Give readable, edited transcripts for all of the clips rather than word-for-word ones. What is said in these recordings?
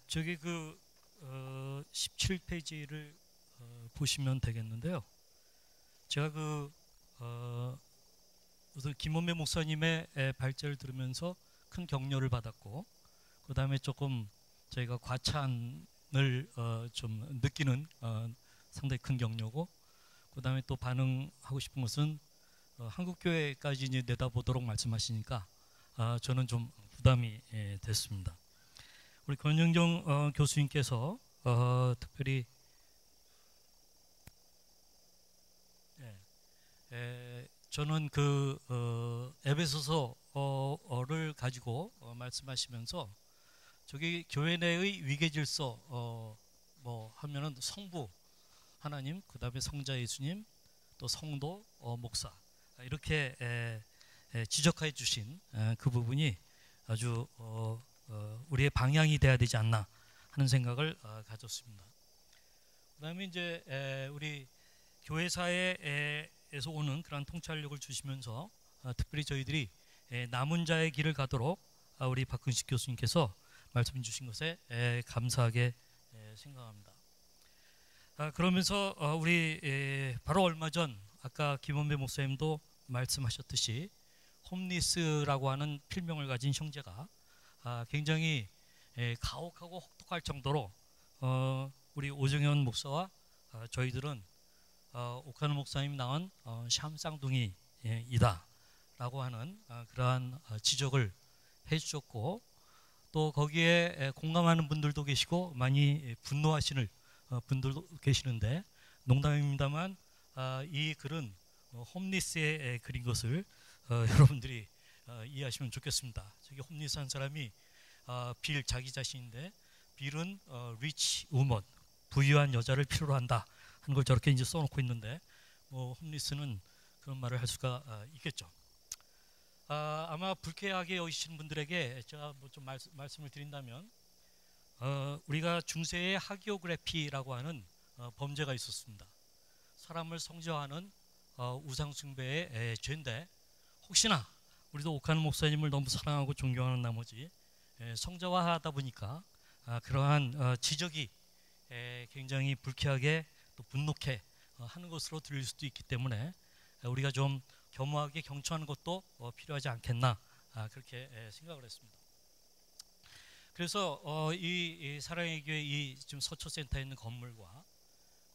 저기 17페이지를 보시면 되겠는데요. 제가 우선 김원배 목사님의 발제를 들으면서 큰 격려를 받았고, 그 다음에 조금 저희가 과찬을 좀 느끼는 상당히 큰 격려고, 그 다음에 또 반응하고 싶은 것은 한국교회까지 이제 내다보도록 말씀하시니까 저는 좀 부담이 됐습니다. 우리 권영정 교수님께서 특별히 저는 에베소서를 가지고 말씀하시면서 저기 교회 내의 위계 질서 뭐 하면은 성부 하나님, 그 다음에 성자 예수님, 또 성도 목사 이렇게 지적해 주신 그 부분이 아주 우리의 방향이 돼야 되지 않나 하는 생각을 가졌습니다. 그 다음에 이제 우리 교회사에서 오는 그런 통찰력을 주시면서 특별히 저희들이 남은 자의 길을 가도록 우리 박근식 교수님께서 말씀 주신 것에 감사하게 생각합니다. 그러면서 우리 바로 얼마 전 아까 김원배 목사님도 말씀하셨듯이 홈리스라고 하는 필명을 가진 형제가 굉장히 가혹하고 혹독할 정도로 우리 오정현 목사와 저희들은 옥하는 목사님 낳은 샴쌍둥이이다 라고 하는 그러한 지적을 해주셨고, 또 거기에 공감하는 분들도 계시고 많이 분노하시는 분들도 계시는데, 농담입니다만 이 글은 홈리스에 그린 것을 여러분들이 이해하시면 좋겠습니다. 저기 홈리스 한 사람이 빌 자기 자신인데, 빌은 rich woman, 부유한 여자를 필요로 한다 하는 걸 저렇게 이제 써놓고 있는데, 뭐 홈리스는 그런 말을 할 수가 있겠죠. 아마 불쾌하게 여기신 분들에게 제가 뭐 좀 말씀을 드린다면, 우리가 중세의 하기오그래피라고 하는 범죄가 있었습니다. 사람을 성저하는 우상숭배의 죄인데, 혹시나 우리도 옥하는 목사님을 너무 사랑하고 존경하는 나머지 성자화하다 보니까 그러한 지적이 굉장히 불쾌하게 또 분노케 하는 것으로 들릴 수도 있기 때문에 우리가 좀 겸허하게 경청하는 것도 필요하지 않겠나 그렇게 생각을 했습니다. 그래서 이 사랑의 교회 이 지금 서초센터에 있는 건물과,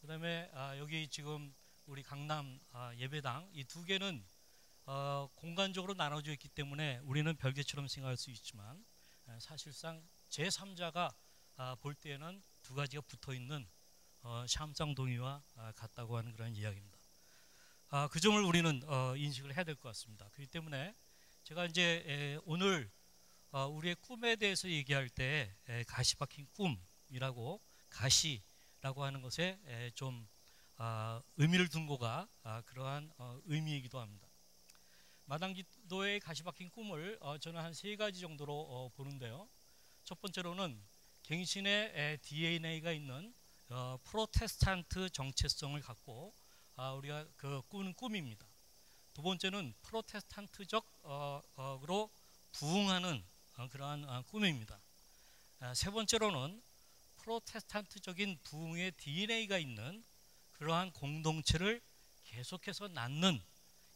그 다음에 여기 지금 우리 강남 예배당 이 두 개는 공간적으로 나눠져 있기 때문에 우리는 별개처럼 생각할 수 있지만, 사실상 제3자가 볼 때에는 두 가지가 붙어 있는 샴쌍둥이와 같다고 하는 그런 이야기입니다. 그 점을 우리는 인식을 해야 될 것 같습니다. 그렇기 때문에 제가 이제 오늘 우리의 꿈에 대해서 얘기할 때 가시 박힌 꿈이라고, 가시라고 하는 것에 좀 의미를 둔 거가 그러한 의미이기도 합니다. 마당기도의 가시 박힌 꿈을 저는 한 세 가지 정도로 보는데요. 첫 번째로는 갱신의 DNA가 있는 프로테스탄트 정체성을 갖고 우리가 꾸는 꿈입니다. 두 번째는 프로테스탄트적으로 부흥하는 그러한 꿈입니다. 세 번째로는 프로테스탄트적인 부흥의 DNA가 있는 그러한 공동체를 계속해서 낳는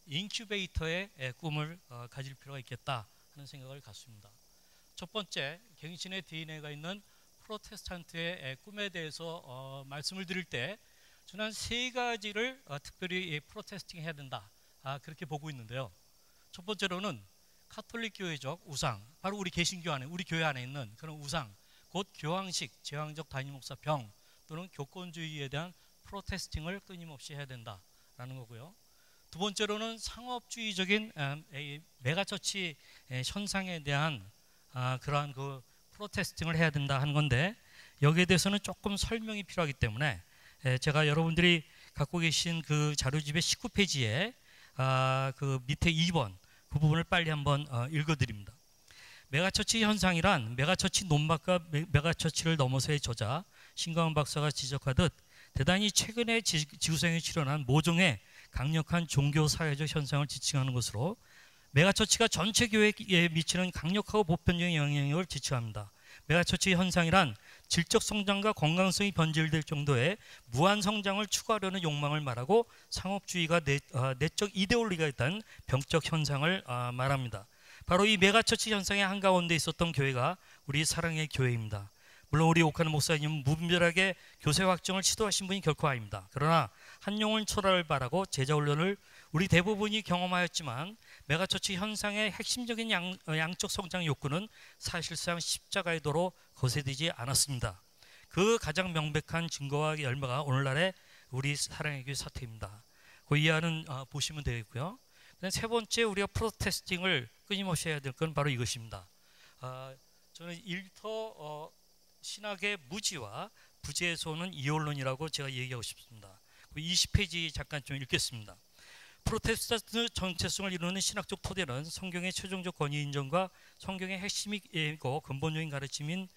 인큐베이터의 꿈을 가질 필요가 있겠다 하는 생각을 갖습니다. 첫 번째, 갱신의 DNA가 있는 프로테스탄트의 꿈에 대해서 말씀을 드릴 때 저는 한 세 가지를 특별히 프로테스팅 해야 된다 그렇게 보고 있는데요. 첫 번째로는 카톨릭 교회적 우상, 바로 우리 개신교 안에, 우리 교회 안에 있는 그런 우상, 곧 교황식, 제왕적 단임목사병 또는 교권주의에 대한 프로테스팅을 끊임없이 해야 된다라는 거고요. 두 번째로는 상업주의적인 메가처치 현상에 대한 그러한 프로테스팅을 해야 된다 하는 건데, 여기에 대해서는 조금 설명이 필요하기 때문에 제가 여러분들이 갖고 계신 그 자료집의 19페이지에 그 밑에 2번 그 부분을 빨리 한번 읽어드립니다. 메가처치 현상이란 메가처치 논박과 메가처치를 넘어서의 저자 신강원 박사가 지적하듯 대단히 최근에 지구상에 출현한 모종의 강력한 종교사회적 현상을 지칭하는 것으로, 메가처치가 전체 교회에 미치는 강력하고 보편적인 영향력을 지칭합니다. 메가처치 현상이란 질적 성장과 건강성이 변질될 정도의 무한 성장을 추구하려는 욕망을 말하고 상업주의가 내적 이데올리가 있다는 병적 현상을 말합니다. 바로 이 메가처치 현상의 한가운데 있었던 교회가 우리 사랑의 교회입니다. 물론 우리 옥하는 목사님은 무분별하게 교세 확정을 시도하신 분이 결코 아닙니다. 그러나 한 영혼 철학을 바라고 제자 훈련을 우리 대부분이 경험하였지만 메가처치 현상의 핵심적인 양적 성장 욕구는 사실상 십자가의 도로 거세되지 않았습니다. 그 가장 명백한 증거와 열매가 오늘날의 우리 사랑의 교회 사태입니다. 그 이하는 보시면 되겠고요. 세 번째, 우리가 프로테스팅을 끊임없이 해야 될 건 바로 이것입니다. 저는 일터 신학의 무지와 부재에서 오는 이혼론이라고 제가 얘기하고 싶습니다. 20페이지 잠깐 좀 읽겠습니다. 프로테스탄트 정체성을 이루는 신학적 토대는 성경의 최종적 권위 인정과 성경의 핵심이고 근본적인 가르침인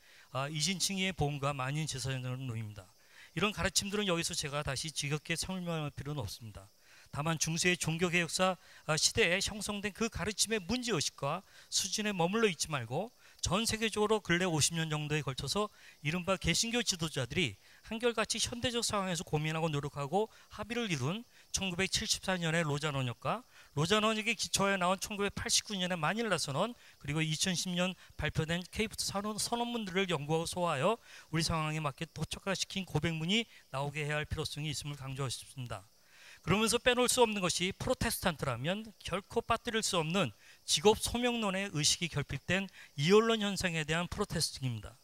이진칭의 보험과 만인 제사장론입니다. 이런 가르침들은 여기서 제가 다시 지겹게 설명할 필요는 없습니다. 다만 중세의 종교개혁사 시대에 형성된 그 가르침의 문제의식과 수준에 머물러 있지 말고 전 세계적으로 근래 50년 정도에 걸쳐서 이른바 개신교 지도자들이 한결같이 현대적 상황에서 고민하고 노력하고 합의를 이룬 1974년의 로잔 언역과 로잔 언역의 기초에 나온 1989년의 마닐라 선언, 그리고 2010년 발표된 케이프 선언문들을 연구하고 소화하여 우리 상황에 맞게 도착화시킨 고백문이 나오게 해야 할 필요성이 있음을 강조하고 싶습니다. 그러면서 빼놓을 수 없는 것이 프로테스탄트라면 결코 빠뜨릴 수 없는 직업 소명론의 의식이 결핍된 이혼론 현상에 대한 프로테스팅입니다.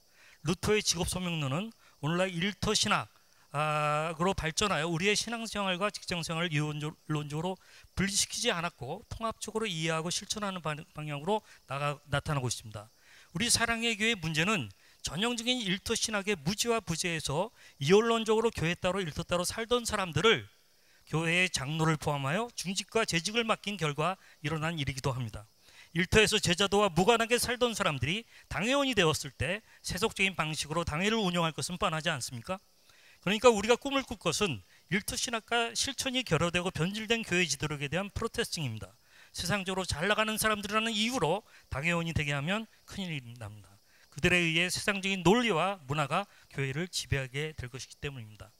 루터의 직업 소명론은 오늘날 일터 신학으로 발전하여 우리의 신앙생활과 직장생활을 이론적으로 분리시키지 않았고 통합적으로 이해하고 실천하는 방향으로 나타나고 있습니다. 우리 사랑의 교회의 문제는 전형적인 일터 신학의 무지와 부재에서 이혼론적으로 교회 따로 일터 따로 살던 사람들을 교회의 장로를 포함하여 중직과 재직을 맡긴 결과 일어난 일이기도 합니다. 일터에서 제자도와 무관하게 살던 사람들이 당회원이 되었을 때 세속적인 방식으로 당회를 운영할 것은 뻔하지 않습니까? 그러니까 우리가 꿈을 꿀 것은 일터 신학과 실천이 결여되고 변질된 교회 지도력에 대한 프로테스팅입니다. 세상적으로 잘 나가는 사람들이라는 이유로 당회원이 되게 하면 큰일이 납니다. 그들에 의해 세상적인 논리와 문화가 교회를 지배하게 될 것이기 때문입니다.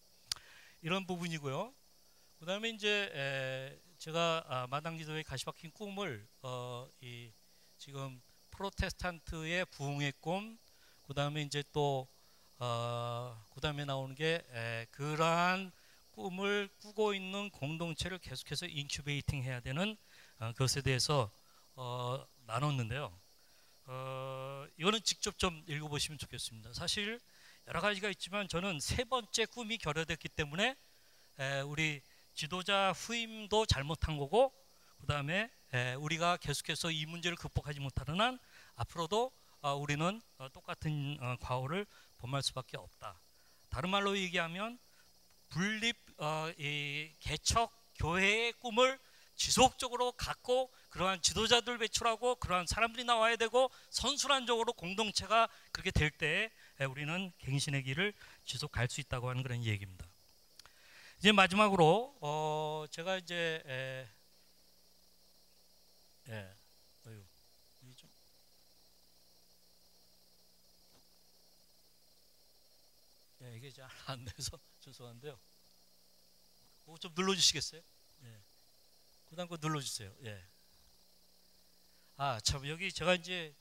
이런 부분이고요. 그 다음에 이제 제가 마당기도의 가시박힌 꿈을 지금 프로테스탄트의 부흥의 꿈, 그 다음에 이제 또 그 다음에 나오는 게 그러한 꿈을 꾸고 있는 공동체를 계속해서 인큐베이팅 해야 되는 그것에 대해서 나눴는데요. 이거는 직접 좀 읽어보시면 좋겠습니다. 사실 여러 가지가 있지만 저는 세 번째 꿈이 결여됐기 때문에 우리 지도자 후임도 잘못한 거고, 그 다음에 우리가 계속해서 이 문제를 극복하지 못하는 한 앞으로도 우리는 똑같은 과오를 범할 수밖에 없다. 다른 말로 얘기하면 분립 개척 교회의 꿈을 지속적으로 갖고 그러한 지도자들 배출하고 그러한 사람들이 나와야 되고 선순환적으로 공동체가 그렇게 될 때에 우리는 갱신의 길을 지속 갈 수 있다고 하는 그런 얘기입니다. 이제 마지막으로 제가 이제 이게 잘 안 돼서 죄송한데요. 그거 좀 눌러주시겠어요? 그다음 거 눌러주세요. 참 여기 제가 이제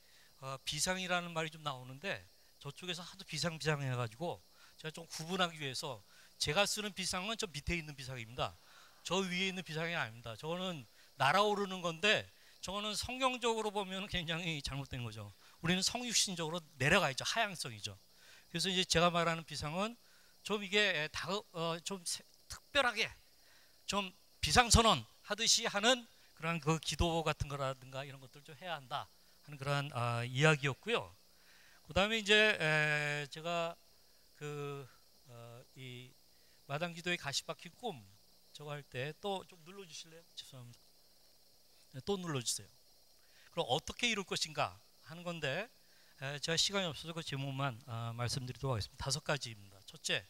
비상이라는 말이 좀 나오는데 저쪽에서 하도 비상 해가지고 제가 좀 구분하기 위해서 제가 쓰는 비상은 저 밑에 있는 비상입니다. 저 위에 있는 비상이 아닙니다. 저거는 날아오르는 건데 저거는 성경적으로 보면 굉장히 잘못된 거죠. 우리는 성육신적으로 내려가 있죠. 하향성이죠. 그래서 이제 제가 말하는 비상은 좀 이게 좀 특별하게 좀 비상선언 하듯이 하는 그런 그 기도 같은 거라든가 이런 것들 좀 해야 한다 하는 그런 이야기였고요. 그 다음에 이제 제가 이 마당기도의 가시박힌 꿈 저거 할 때 또 좀 눌러주실래요? 죄송합니다. 또 눌러주세요. 그럼 어떻게 이룰 것인가 하는 건데 제가 시간이 없어서 그 제목만 말씀드리도록 하겠습니다. 5가지입니다. 첫째,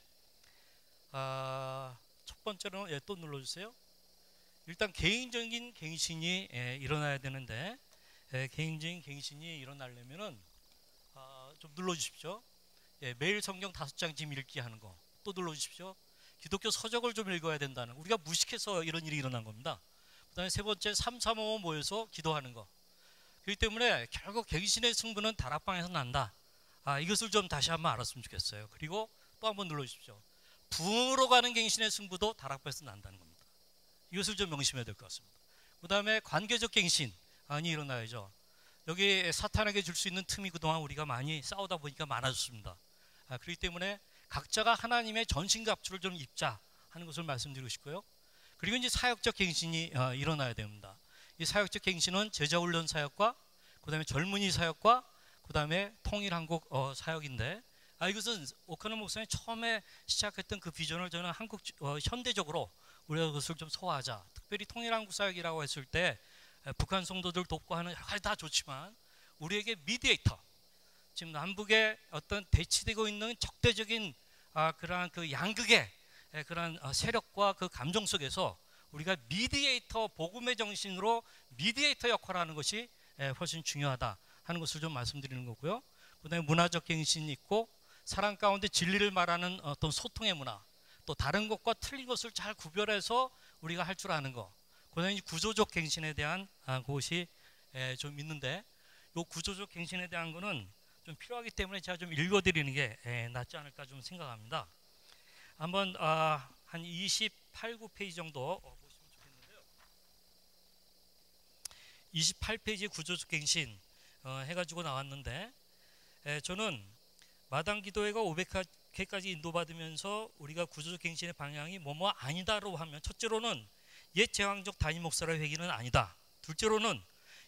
첫 번째로는 또 눌러주세요. 일단 개인적인 갱신이 일어나야 되는데 개인적인 갱신이 일어나려면은 좀 눌러주십시오. 예, 매일 성경 5장 지금 읽기 하는 거 또 눌러주십시오. 기독교 서적을 좀 읽어야 된다는, 우리가 무식해서 이런 일이 일어난 겁니다. 그 다음에 세 번째 335 모여서 기도하는 거. 그렇기 때문에 결국 갱신의 승부는 다락방에서 난다. 이것을 좀 다시 한번 알았으면 좋겠어요. 그리고 또 한번 눌러주십시오. 부흥으로 가는 갱신의 승부도 다락방에서 난다는 겁니다. 이것을 좀 명심해야 될 것 같습니다. 그 다음에 관계적 갱신이 일어나야죠. 여기 사탄에게 줄 수 있는 틈이 그동안 우리가 많이 싸우다 보니까 많아졌습니다. 그렇기 때문에 각자가 하나님의 전신갑주를 좀 입자 하는 것을 말씀드리고 싶고요. 그리고 이제 사역적 갱신이 일어나야 됩니다. 이 사역적 갱신은 제자훈련 사역과 그 다음에 젊은이 사역과 그 다음에 통일한국 사역인데, 이것은 오카노 목사님이 처음에 시작했던 그 비전을 저는 한국 현대적으로 우리가 그것을 좀 소화하자. 특별히 통일한국 사역이라고 했을 때 북한 성도들 돕고 하는 여러 가지 다 좋지만 우리에게 미디에이터, 지금 남북에 어떤 대치되고 있는 적대적인 그러한 그 양극의 그러한 세력과 그 감정 속에서 우리가 미디에이터, 복음의 정신으로 미디에이터 역할을 하는 것이 훨씬 중요하다 하는 것을 좀 말씀드리는 거고요. 그 다음에 문화적 갱신이 있고, 사랑 가운데 진리를 말하는 어떤 소통의 문화, 또 다른 것과 틀린 것을 잘 구별해서 우리가 할 줄 아는 것, 그 다음에 구조적 갱신에 대한 것이 좀 있는데, 이 구조적 갱신에 대한 거는 좀 필요하기 때문에 제가 좀 읽어드리는 게 낫지 않을까 좀 생각합니다. 한번 한 28, 9페이지 정도 보시면 좋겠는데요. 28페이지 구조적 갱신 해가지고 나왔는데, 저는 마당 기도회가 500회까지 인도받으면서 우리가 구조적 갱신의 방향이 뭐뭐 아니다라고 하면, 첫째로는 옛 제왕적 단임 목사의 회기는 아니다. 둘째로는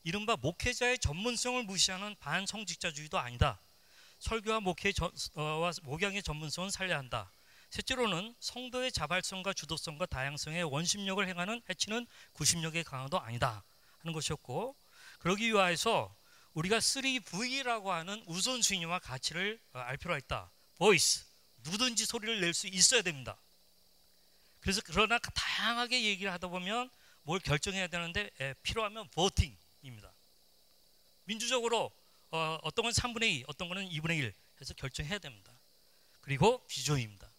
이른바 목회자의 전문성을 무시하는 반성직자주의도 아니다. 설교와 목양의 전문성은 살려야 한다. 셋째로는 성도의 자발성과 주도성과 다양성의 원심력을 행하는 해치는 구심력의 강화도 아니다 하는 것이었고, 그러기 위하여서 우리가 3V라고 하는 우선순위와 가치를 알 필요가 있다. 보이스, 누구든지 소리를 낼 수 있어야 됩니다. 그래서 그러나 다양하게 얘기를 하다 보면 뭘 결정해야 되는데 필요하면 보팅입니다. 민주적으로 어떤 건 3분의 2, 어떤 거는 2분의 1 해서 결정해야 됩니다. 그리고 비전입니다.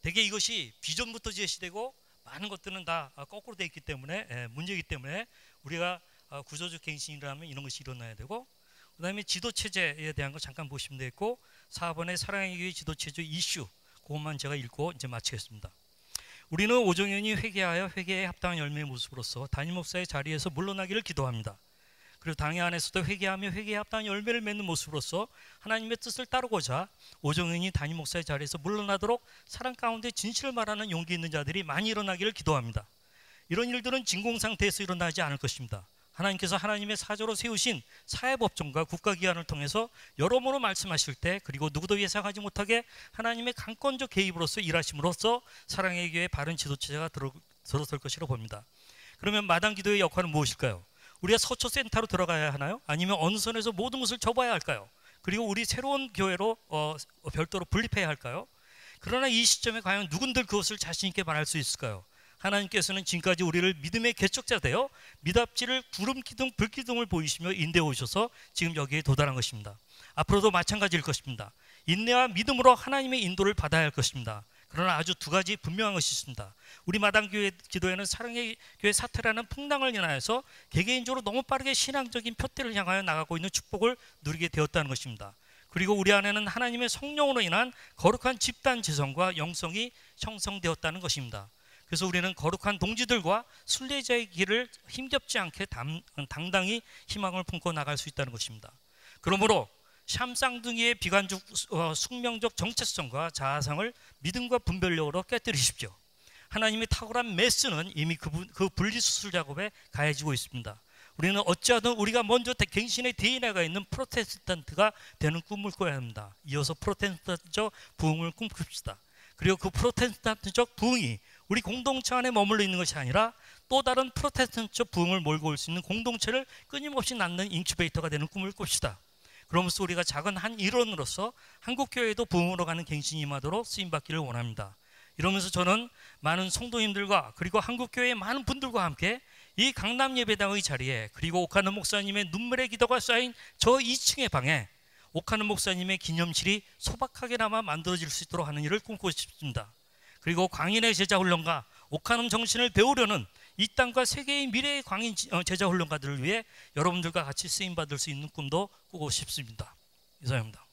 대개 이것이 비전부터 제시되고 많은 것들은 다 거꾸로 되어 있기 때문에 문제이기 때문에 우리가 구조적 갱신이라면 이런 것이 일어나야 되고, 그 다음에 지도체제에 대한 거 잠깐 보시면 되겠고, 4번의 사랑의 교회 지도체제 이슈, 그것만 제가 읽고 이제 마치겠습니다. 우리는 오정현이 회개하여 회개에 합당한 열매의 모습으로서 담임 목사의 자리에서 물러나기를 기도합니다. 그리고 당회 안에서도 회개하며 회개에 합당한 열매를 맺는 모습으로서 하나님의 뜻을 따르고자 오정현이 담임 목사의 자리에서 물러나도록 사랑 가운데 진실을 말하는 용기 있는 자들이 많이 일어나기를 기도합니다. 이런 일들은 진공상태에서 일어나지 않을 것입니다. 하나님께서 하나님의 사조로 세우신 사회법정과 국가기관을 통해서 여러모로 말씀하실 때, 그리고 누구도 예상하지 못하게 하나님의 강권적 개입으로서 일하심으로써 사랑의 교회의 바른 지도체제가 들어설 것이라고 봅니다. 그러면 마당 기도의 역할은 무엇일까요? 우리가 서초센터로 들어가야 하나요? 아니면 어느 선에서 모든 것을 접어야 할까요? 그리고 우리 새로운 교회로 별도로 분립해야 할까요? 그러나 이 시점에 과연 누군들 그것을 자신 있게 말할 수 있을까요? 하나님께서는 지금까지 우리를 믿음의 개척자 되어 미답지를 구름 기둥, 불 기둥을 보이시며 인도해 오셔서 지금 여기에 도달한 것입니다. 앞으로도 마찬가지일 것입니다. 인내와 믿음으로 하나님의 인도를 받아야 할 것입니다. 그러나 아주 두 가지 분명한 것이 있습니다. 우리 마당교회 기도회는 사랑의 교회 사태라는 풍랑을 인하여서 개개인적으로 너무 빠르게 신앙적인 표대를 향하여 나가고 있는 축복을 누리게 되었다는 것입니다. 그리고 우리 안에는 하나님의 성령으로 인한 거룩한 집단 지성과 영성이 형성되었다는 것입니다. 그래서 우리는 거룩한 동지들과 순례자의 길을 힘겹지 않게 당당히 희망을 품고 나갈 수 있다는 것입니다. 그러므로 샴쌍둥이의 비관적 숙명적 정체성과 자아상을 믿음과 분별력으로 깨뜨리십시오. 하나님의 탁월한 메스는 이미 그 분리수술 작업에 가해지고 있습니다. 우리는 어찌하든 우리가 먼저 갱신의 DNA가 있는 프로테스탄트가 되는 꿈을 꿔야 합니다. 이어서 프로테스탄트적 부흥을 꿈꿉시다. 그리고 그 프로테스탄트적 부흥이 우리 공동체 안에 머물러 있는 것이 아니라 또 다른 프로테스탄트적 부흥을 몰고 올 수 있는 공동체를 끊임없이 낳는 인큐베이터가 되는 꿈을 꿉시다. 그러면서 우리가 작은 한 일원으로서 한국교회도 부흥으로 가는 갱신이 임하도록 쓰임받기를 원합니다. 이러면서 저는 많은 성도님들과 그리고 한국교회의 많은 분들과 함께 이 강남 예배당의 자리에, 그리고 오카노 목사님의 눈물의 기도가 쌓인 저 2층의 방에 옥하는 목사님의 기념실이 소박하게나마 만들어질 수 있도록 하는 일을 꿈꾸고 싶습니다. 그리고 광인의 제자훈련과 옥하는 정신을 배우려는 이 땅과 세계의 미래의 광인 제자훈련가들을 위해 여러분들과 같이 쓰임받을 수 있는 꿈도 꾸고 싶습니다. 이상입니다.